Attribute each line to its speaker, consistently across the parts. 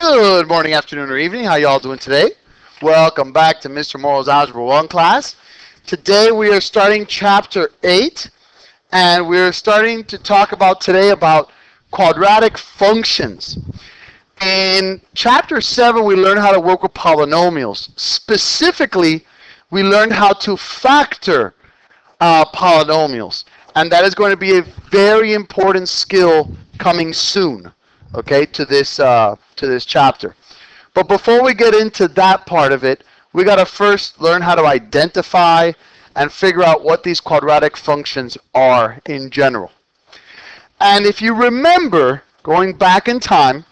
Speaker 1: Good morning, afternoon, or evening. How y'all doing today? Welcome back to Mr. Morrow's Algebra 1 class. Today we are starting Chapter 8, and we're starting to talk about today about quadratic functions. In Chapter 7, we learned how to work with polynomials. Specifically, we learned how to factor polynomials, and that is going to be a very important skill coming soon, okay, to this chapter. But before we get into that part of it, we got to first learn how to identify and figure out what these quadratic functions are in general. And if you remember, going back in time,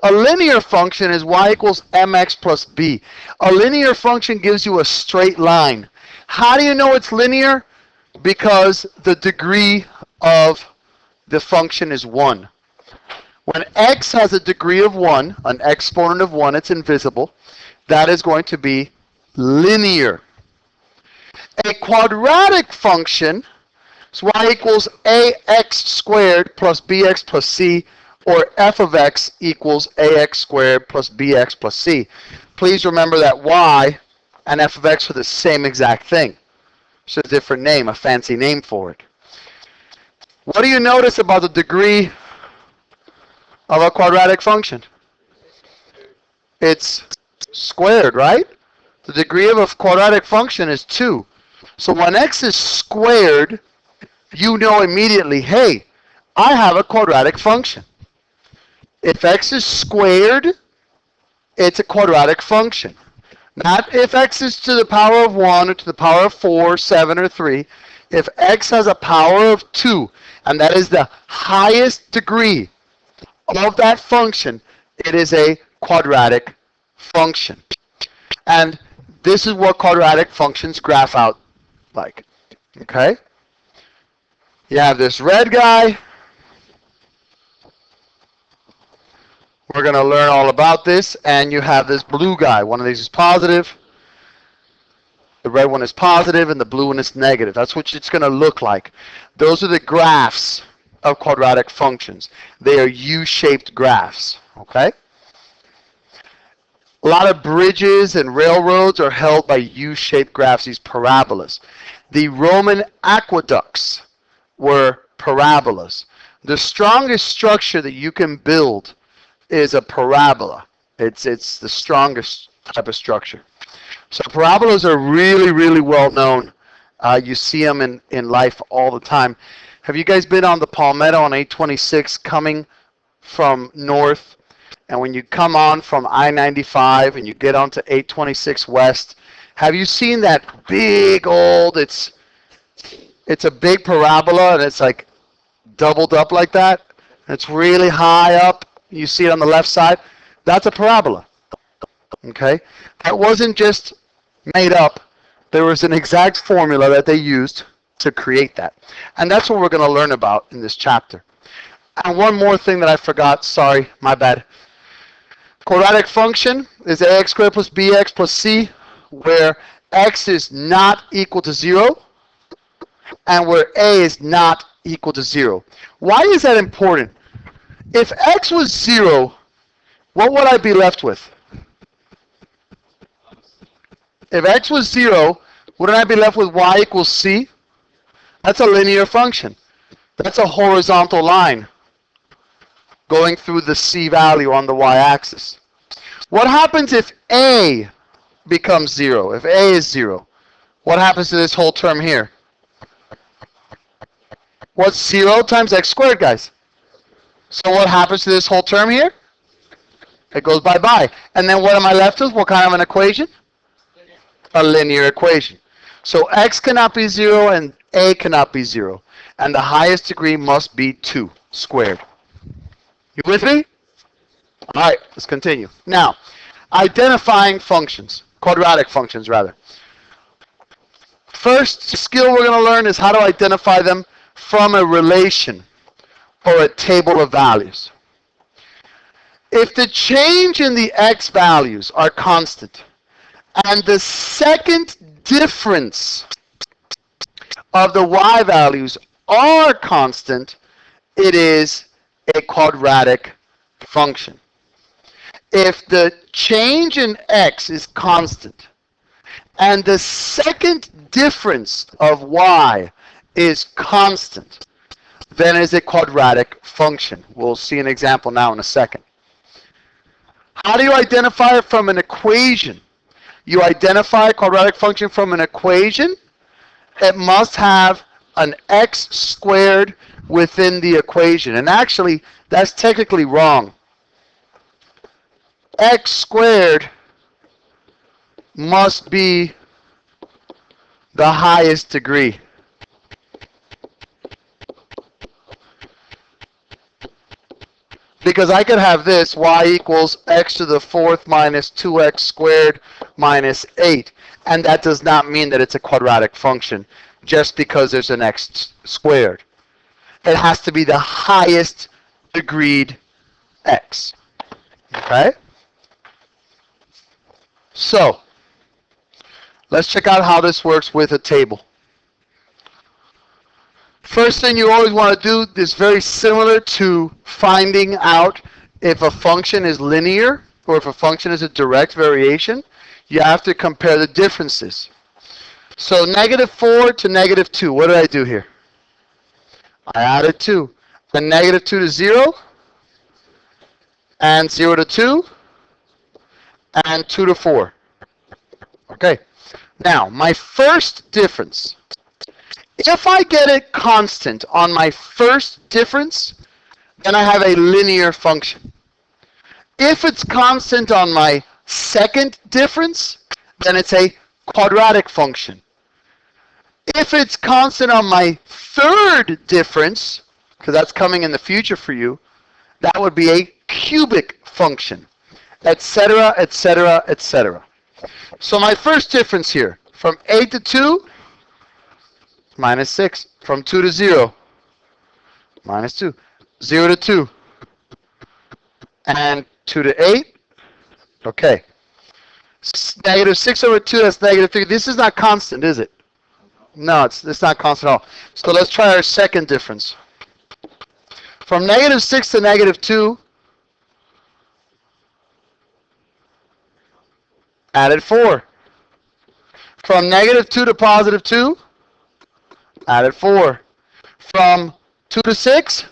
Speaker 1: a linear function is y equals mx plus b. A linear function gives you a straight line. How do you know it's linear? Because the degree of the function is 1. When x has a degree of 1, an exponent of 1, it's invisible, that is going to be linear. A quadratic function is y equals ax squared plus bx plus c, or f of x equals ax squared plus bx plus c. Please remember that y and f of x are the same exact thing. It's just a different name, a fancy name for it. What do you notice about the degree of a quadratic function? It's squared, right? The degree of a quadratic function is 2. So when x is squared, you know immediately, hey, I have a quadratic function. If x is squared, it's a quadratic function. Not if x is to the power of 1 or to the power of 4, 7, or 3. If x has a power of 2, and that is the highest degree of that function, it is a quadratic function. And this is what quadratic functions graph out like. Okay? You have this red guy. We're going to learn all about this. And you have this blue guy. One of these is positive. The red one is positive, and the blue one is negative. That's what it's going to look like. Those are the graphs of quadratic functions. They are U-shaped graphs. Okay? A lot of bridges and railroads are held by U-shaped graphs, these parabolas. The Roman aqueducts were parabolas. The strongest structure that you can build is a parabola. It's the strongest type of structure. So parabolas are really, really well known. You see them in life all the time. Have you guys been on the Palmetto on 826 coming from north? And when you come on from I-95 and you get onto 826 west, have you seen that big old, it's a big parabola and it's like doubled up like that? It's really high up. You see it on the left side. That's a parabola. Okay? That wasn't just made up. There was an exact formula that they used to create that. And that's what we're going to learn about in this chapter. And one more thing that I forgot. Sorry, my bad. Quadratic function is ax squared plus bx plus c, where x is not equal to 0 and where a is not equal to 0. Why is that important? If x was 0, what would I be left with? If x was 0, wouldn't I be left with y equals c? That's a linear function. That's a horizontal line going through the c value on the y-axis. What happens if a becomes 0? If a is 0, what happens to this whole term here? What's 0 times x squared, guys? So what happens to this whole term here? It goes bye-bye. And then what am I left with? What kind of an equation? A linear equation. So x cannot be 0 and a cannot be 0. And the highest degree must be 2 squared. You with me? All right, let's continue. Now, identifying functions, quadratic functions rather. First skill we're going to learn is how to identify them from a relation or a table of values. If the change in the x values are constant and the second difference of the y values are constant, it is a quadratic function. if the change in x is constant and the second difference of y is constant, then it's a quadratic function. We'll see an example now in a second. How do you identify it from an equation? You identify a quadratic function from an equation. It must have an x squared within the equation. And actually, that's technically wrong. X squared must be the highest degree. Because I could have this, y equals x to the fourth minus 2x squared minus 8. And that does not mean that it's a quadratic function just because there's an x squared. It has to be the highest degreed x. Okay? So, let's check out how this works with a table. First thing you always want to do is very similar to finding out if a function is linear or if a function is a direct variation. You have to compare the differences. So -4 to -2, what did I do here? I added 2. And -2 to 0, and 0 to 2, and 2 to 4. Okay. Now, my first difference. If I get it constant on my first difference, then I have a linear function. If it's constant on my second difference, then it's a quadratic function. If it's constant on my third difference, because that's coming in the future for you, that would be a cubic function, etc., etc., etc. So my first difference here, from 8 to 2, minus 6. From 2 to 0, minus 2. 0 to 2. And 2 to 8. Okay. -6 over 2, that's -3. This is not constant, is it? No, it's not constant at all. So let's try our second difference. From -6 to -2, added 4. From -2 to +2, added 4. From 2 to 6,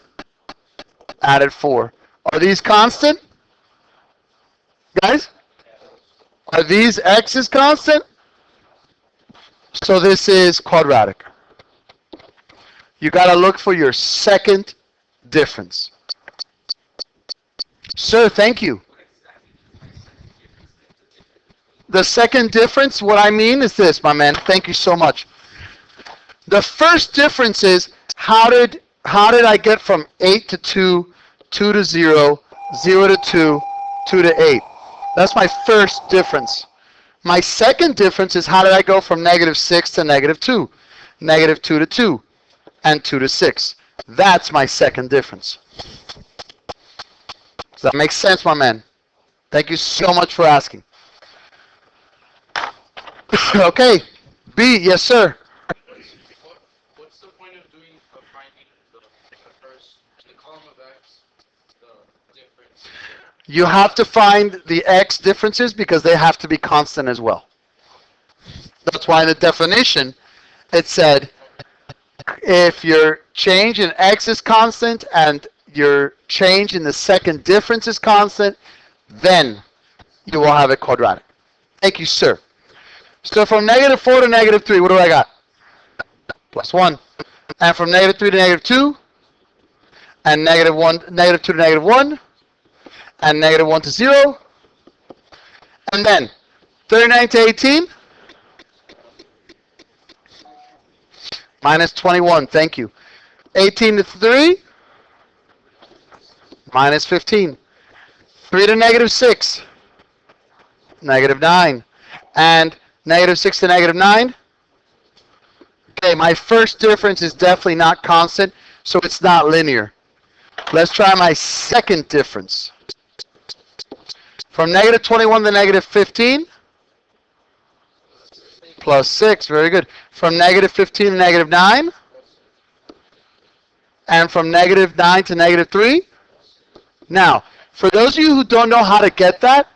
Speaker 1: added 4. Are these constant? Guys? Are these x's constant? So this is quadratic. You got to look for your second difference. Sir, thank you. The second difference, what I mean is this, my man. Thank you so much. The first difference is how did I get from 8 to 2, 2 to 0, 0 to 2, 2 to 8? That's my first difference. My second difference is how did I go from -6 to -2, -2 to 2, and 2 to 6. That's my second difference. Does that make sense, my man? Thank you so much for asking. Okay, B, yes, sir.
Speaker 2: What's the point of finding the column of x, the difference?
Speaker 1: You have to find the x differences because they have to be constant as well. That's why in the definition it said if your change in x is constant and your change in the second difference is constant, then you will have it quadratic. Thank you, sir. So from -4 to -3, what do I got? +1. And from -3 to -2, and -2 to -1, and -1 to 0, and then 39 to 18, -21, thank you. 18 to 3, -15. 3 to -6, -9, and -6 to -9. Okay, my first difference is definitely not constant, so it's not linear. Let's try my second difference. From -21 to -15, +6, very good. From -15 to -9, and from -9 to -3. Now, For those of you who don't know how to get that,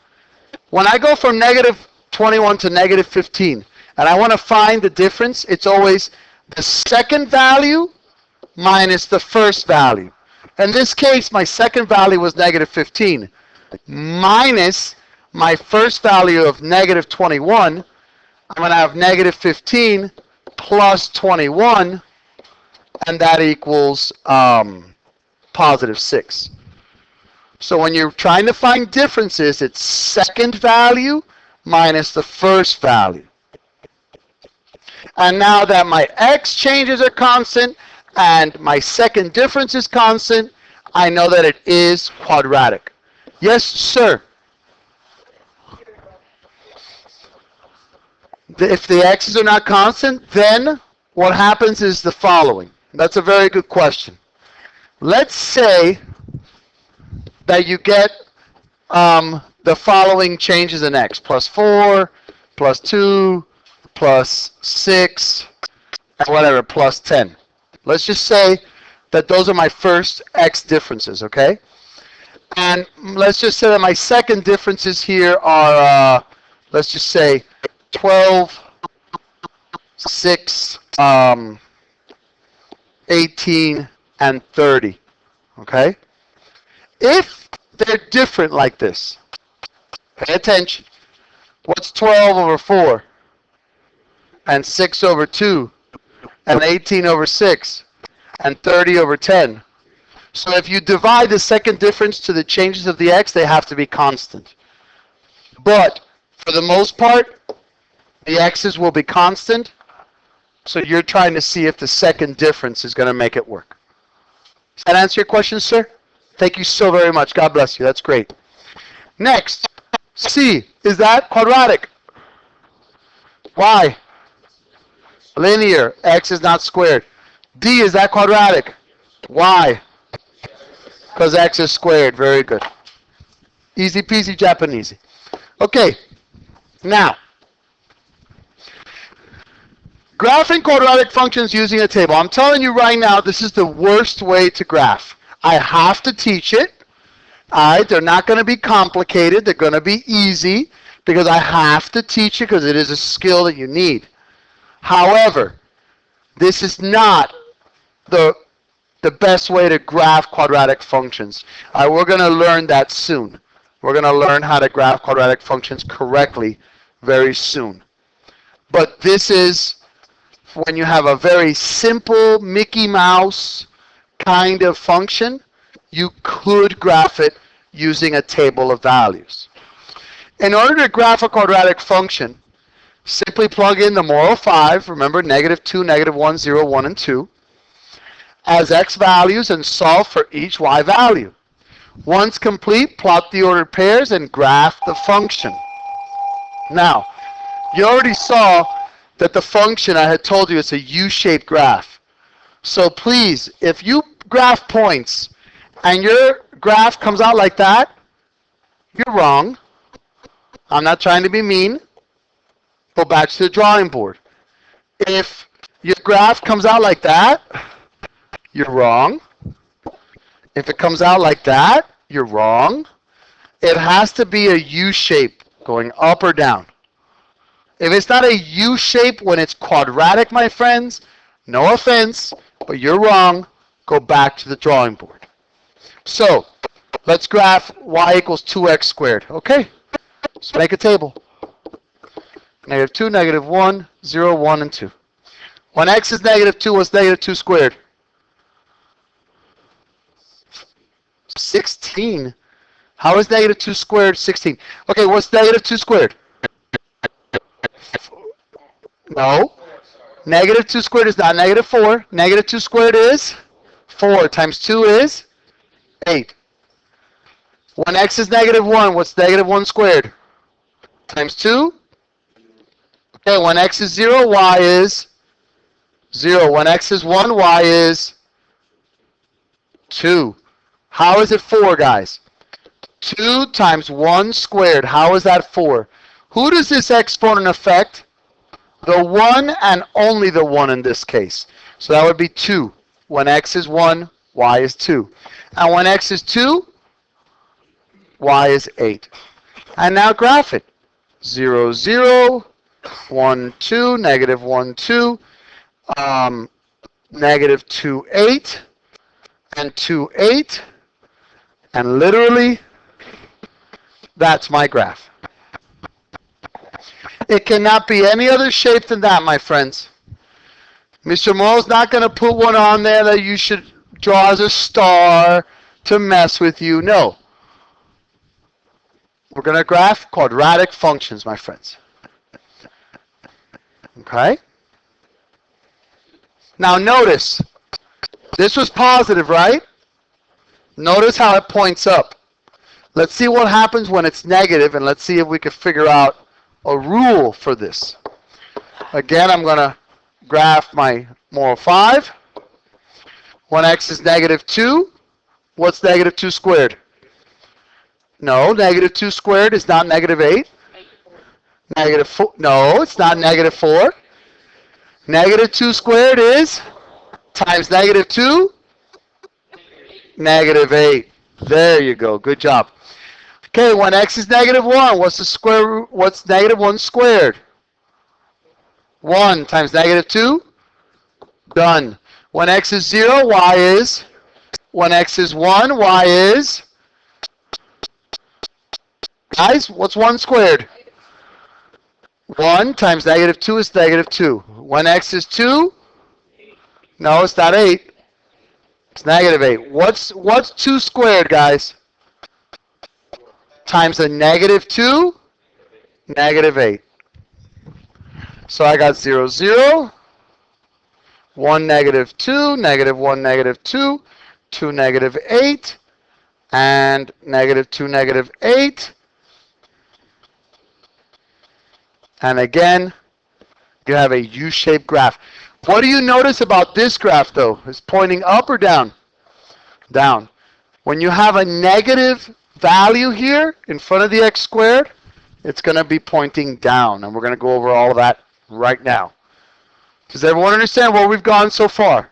Speaker 1: when I go from negative 21 to negative 15, and I want to find the difference, it's always the second value minus the first value. In this case, my second value was negative 15 minus my first value of negative 21. I'm going to have negative 15 plus 21, and that equals positive 6. So when you're trying to find differences, it's second value minus the first value. And now that my x changes are constant and my second difference is constant, I know that it is quadratic. Yes, sir? If the x's are not constant, then what happens is the following. That's a very good question. Let's say that you get the following changes in x. Plus 4, plus 2, plus 6, and whatever, plus 10. Let's just say that those are my first x differences, okay? And let's just say that my second differences here are, let's just say 12, 6, 18, and 30, okay? If they're different like this, pay attention. What's 12 over 4? And 6 over 2? And 18 over 6? And 30 over 10? So if you divide the second difference to the changes of the x, they have to be constant. But for the most part, the x's will be constant. So you're trying to see if the second difference is going to make it work. Does that answer your question, sir? Thank you so very much. God bless you. That's great. Next, C. Is that quadratic? Why? Linear. X is not squared. D. Is that quadratic? Why? Because x is squared. Very good. Easy peasy Japanesey. Okay. Now, graphing quadratic functions using a table. I'm telling you right now, this is the worst way to graph. I have to teach it. All right, they're not going to be complicated. They're going to be easy because I have to teach it because it is a skill that you need. However, this is not the best way to graph quadratic functions. We're going to learn that soon. We're going to learn how to graph quadratic functions correctly very soon. But this is when you have a very simple Mickey Mouse kind of function, you could graph it using a table of values. In order to graph a quadratic function, simply plug in the moral 5, remember negative 2, negative 1, 0, 1, and 2, as x values and solve for each y value. Once complete, plot the ordered pairs and graph the function. Now, you already saw that the function I had told you is a U-shaped graph. So please, if you graph points and your graph comes out like that, you're wrong. I'm not trying to be mean. Go back to the drawing board. If your graph comes out like that, you're wrong. If it comes out like that, you're wrong. It has to be a U shape going up or down. If it's not a U shape when it's quadratic, my friends, no offense, but you're wrong. Go back to the drawing board. So, let's graph y equals 2x squared. Okay? Let's make a table. Negative 2, negative 1, 0, 1, and 2. When x is negative 2, what's negative 2 squared? 16. How is negative 2 squared 16? Okay, what's negative 2 squared? No. Negative 2 squared is not negative 4. Negative 2 squared is 4 times 2 is 8. When x is negative 1, what's negative 1 squared? Times 2? Okay, when x is 0, y is 0. When x is 1, y is 2. How is it 4, guys? 2 times 1 squared. How is that 4? Who does this exponent affect? The 1 and only the 1 in this case. So that would be 2. When x is 1, y is 2. And when x is 2, y is 8. And now graph it. 0, 0, 1, 2, negative 1, 2, negative 2, 8, and 2, 8. And literally, that's my graph. It cannot be any other shape than that, my friends. Mr. Morrow's not going to put one on there that you should draw as a star to mess with you. No. We're going to graph quadratic functions, my friends. Okay? Now notice, this was positive, right? Notice how it points up. Let's see what happens when it's negative, and let's see if we can figure out a rule for this. Again, I'm going to graph my moral 5. When x is negative 2, what's negative 2 squared? No, negative 2 squared is not negative 8. Negative 4, no, it's not negative 4. Negative 2 squared is times negative 2, negative 8. There you go, good job. Okay, when x is negative 1, what's the square root? What's negative 1 squared? 1 times negative 2, done. When x is 0, y is? When x is 1, y is? Guys, what's 1 squared? 1 times negative 2 is negative 2. When x is 2, no, it's not 8. It's negative 8. What's 2 squared, guys? Times a negative 2, negative 8. So I got 0, 0, 1, negative 2, negative 1, negative 2, 2, negative 8, and negative 2, negative 8. And again, you have a U-shaped graph. What do you notice about this graph, though? Is pointing up or down? Down. When you have a negative value here in front of the x squared, it's going to be pointing down. And we're going to go over all of that right now. Does everyone understand where we've gone so far?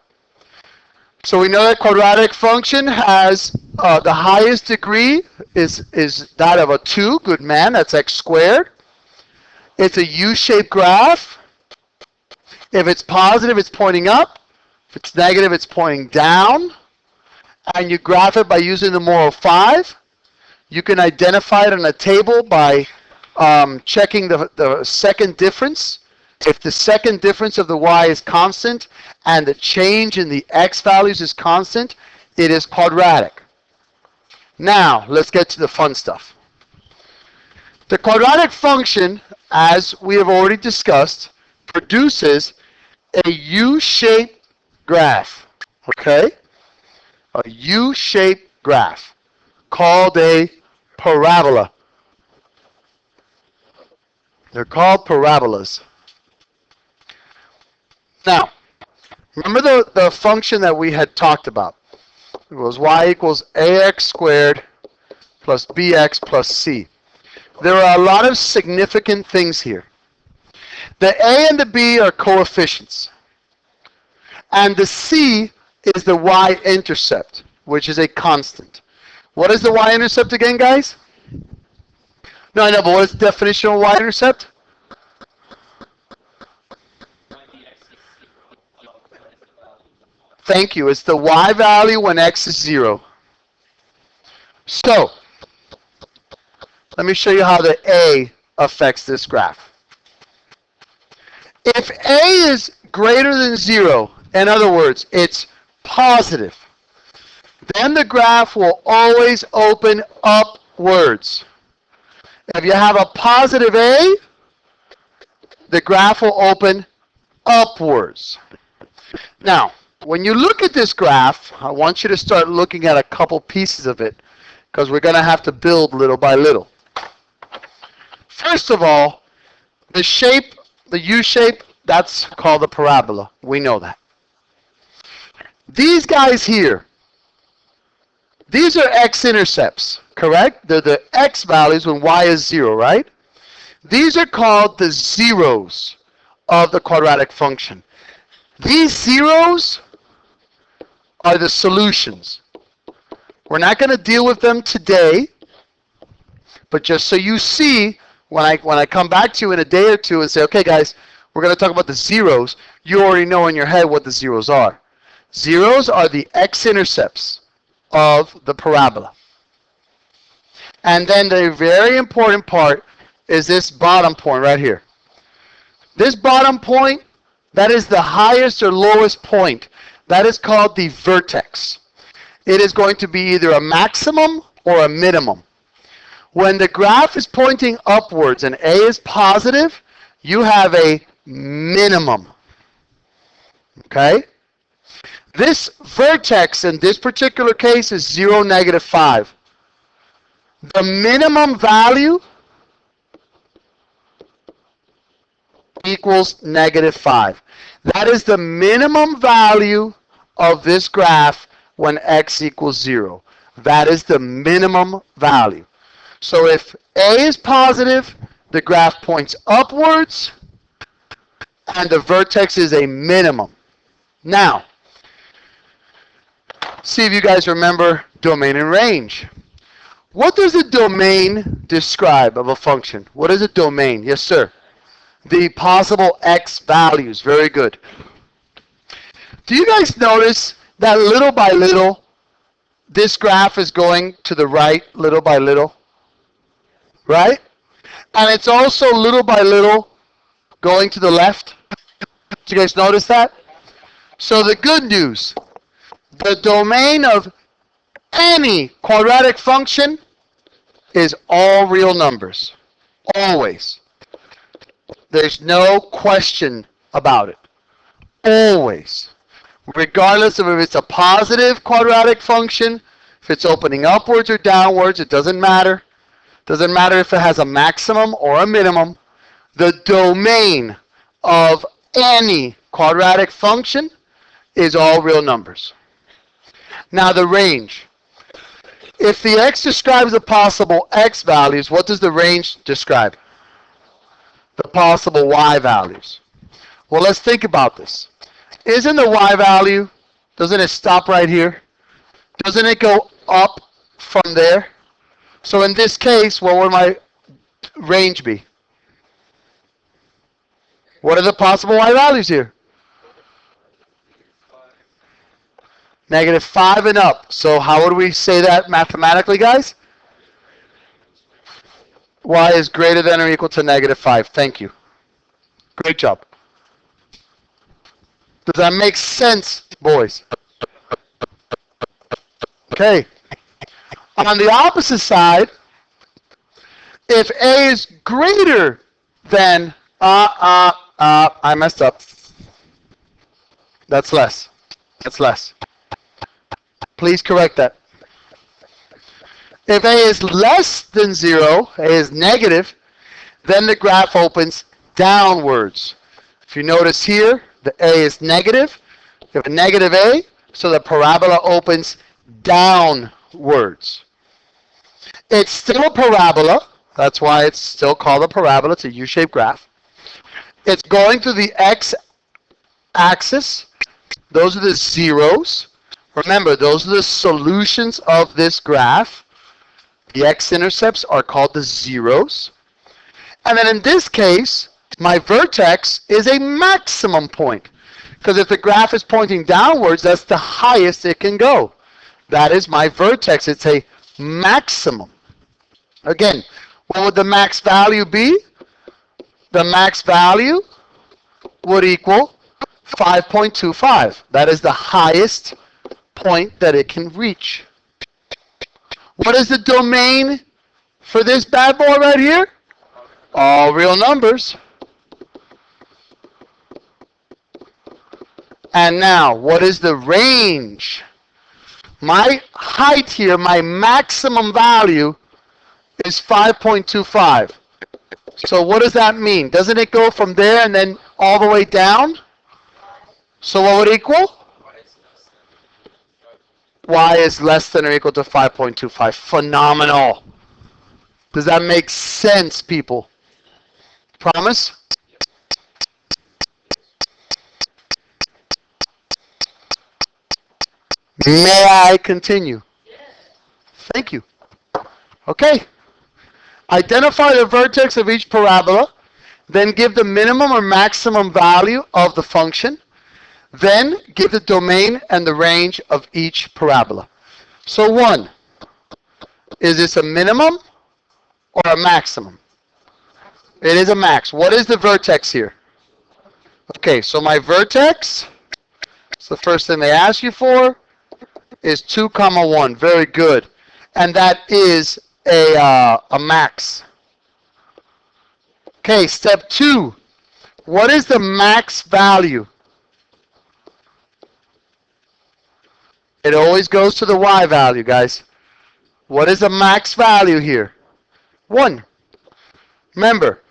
Speaker 1: So we know that quadratic function has the highest degree is that of a 2. Good man, that's x squared. It's a U-shaped graph. If it's positive, it's pointing up. If it's negative, it's pointing down. And you graph it by using the moral 5. You can identify it in a table by checking the second difference. If the second difference of the y is constant and the change in the x values is constant, it is quadratic. Now, let's get to the fun stuff. The quadratic function, as we have already discussed, produces a U-shaped graph, okay? A U-shaped graph called a parabola. They're called parabolas. Now, remember the function that we had talked about. It was y equals ax squared plus bx plus c. There are a lot of significant things here. The a and the b are coefficients. And the c is the y-intercept, which is a constant. What is the y-intercept again, guys? No, I know, but what is the definition of y-intercept? Thank you. It's the y value when x is 0. So, let me show you how the a affects this graph. If a is greater than 0, in other words, it's positive, then the graph will always open upwards. If you have a positive a, the graph will open upwards. Now, when you look at this graph, I want you to start looking at a couple pieces of it, because we're going to have to build little by little. First of all, the shape, the U shape, that's called a parabola. We know that. These guys here, these are x-intercepts, correct? They're the x values when y is 0, right? These are called the zeros of the quadratic function. These zeros are the solutions. We're not going to deal with them today, But just so you see, when I come back to you in a day or two and say, okay, guys, we're going to talk about the zeros, you already know in your head what the zeros are. Zeros are the x-intercepts of the parabola. And then the very important part is this bottom point right here. This bottom point, that is the highest or lowest point. That is called the vertex. It is going to be either a maximum or a minimum. When the graph is pointing upwards and A is positive, you have a minimum. Okay? This vertex in this particular case is 0, -5. The minimum value equals -5. That is the minimum value of this graph when x equals 0. That is the minimum value. So if A is positive, the graph points upwards, and the vertex is a minimum. Now, see if you guys remember domain and range. What does a domain describe of a function? What is a domain? Yes, sir. The possible x values. Very good. Do you guys notice that little by little, this graph is going to the right little by little? Right? And it's also little by little going to the left. Did you guys notice that? So the good news, the domain of any quadratic function is all real numbers. Always. There's no question about it. Always. Regardless of if it's a positive quadratic function, if it's opening upwards or downwards, it doesn't matter. Doesn't matter if it has a maximum or a minimum. The domain of any quadratic function is all real numbers. Now the range. If the x describes the possible x values, what does the range describe? The possible y values. Well, let's think about this. Isn't the y value, doesn't it stop right here? Doesn't it go up from there? So in this case, what would my range be? What are the possible y values here? -5 and up. So how would we say that mathematically, guys? Y is greater than or equal to -5. Thank you. Great job. Does that make sense, boys? Okay. On the opposite side, if A is greater than, I messed up. That's less. That's less. Please correct that. If A is less than 0, A is negative, then the graph opens downwards. If you notice here, the A is negative. You have a negative A, so the parabola opens downwards. It's still a parabola. That's why it's still called a parabola. It's a U-shaped graph. It's going through the x-axis. Those are the zeros. Remember, those are the solutions of this graph. The x-intercepts are called the zeros. And then in this case, my vertex is a maximum point. Because if the graph is pointing downwards, that's the highest it can go. That is my vertex. It's a maximum. Again, what would the max value be? The max value would equal 5.25. That is the highest point that it can reach. What is the domain for this bad boy right here? All real numbers. And now, what is the range? My height here, my maximum value is 5.25. So what does that mean? Doesn't it go from there and then all the way down? So what would equal? Y is less than or equal to 5.25. Phenomenal. Does that make sense, people? Promise? May I continue? Thank you. Okay. Identify the vertex of each parabola, then give the minimum or maximum value of the function, then give the domain and the range of each parabola. So 1, is this a minimum or a maximum? It is a max. What is the vertex here? Okay, so my vertex, it's the first thing they ask you for, is 2, 1. Very good. And that is a max. Okay, step 2. What is the max value? It always goes to the y value, guys. What is the max value here? 1. Remember,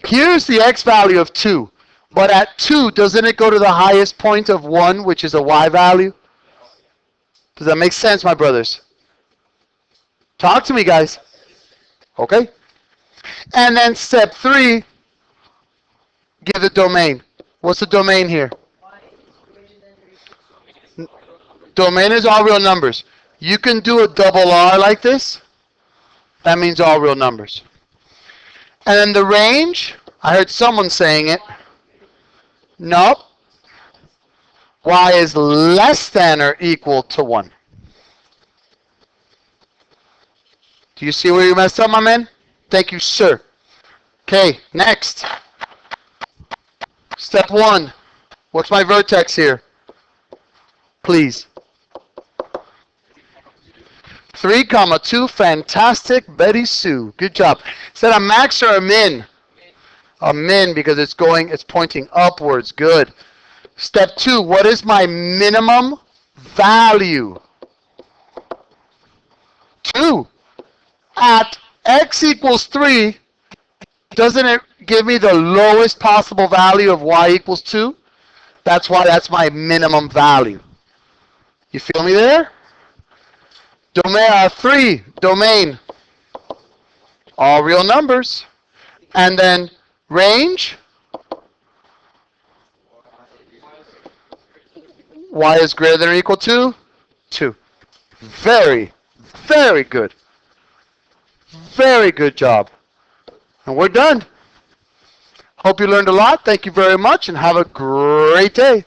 Speaker 1: here's the x value of 2. But at 2, doesn't it go to the highest point of 1, which is a y value? Does that make sense, my brothers? Talk to me, guys. Okay? And then step 3, give the domain. What's the domain here? Domain is all real numbers. You can do a double R like this. That means all real numbers. And then the range, I heard someone saying it. Nope. Y is less than or equal to 1. Do you see where you messed up, my man? Thank you, sir. Okay, next. Step 1. What's my vertex here? Please. 3, 2. Fantastic, Betty Sue. Good job. Is that a max or a min? A min, because it's pointing upwards. Good. Step 2, what is my minimum value? 2. At x equals 3, doesn't it give me the lowest possible value of y equals 2? That's why that's my minimum value. You feel me there? Domain 3, domain. All real numbers. And then range. Y is greater than or equal to 2. Very, very good. Very good job. And we're done. Hope you learned a lot. Thank you very much and have a great day.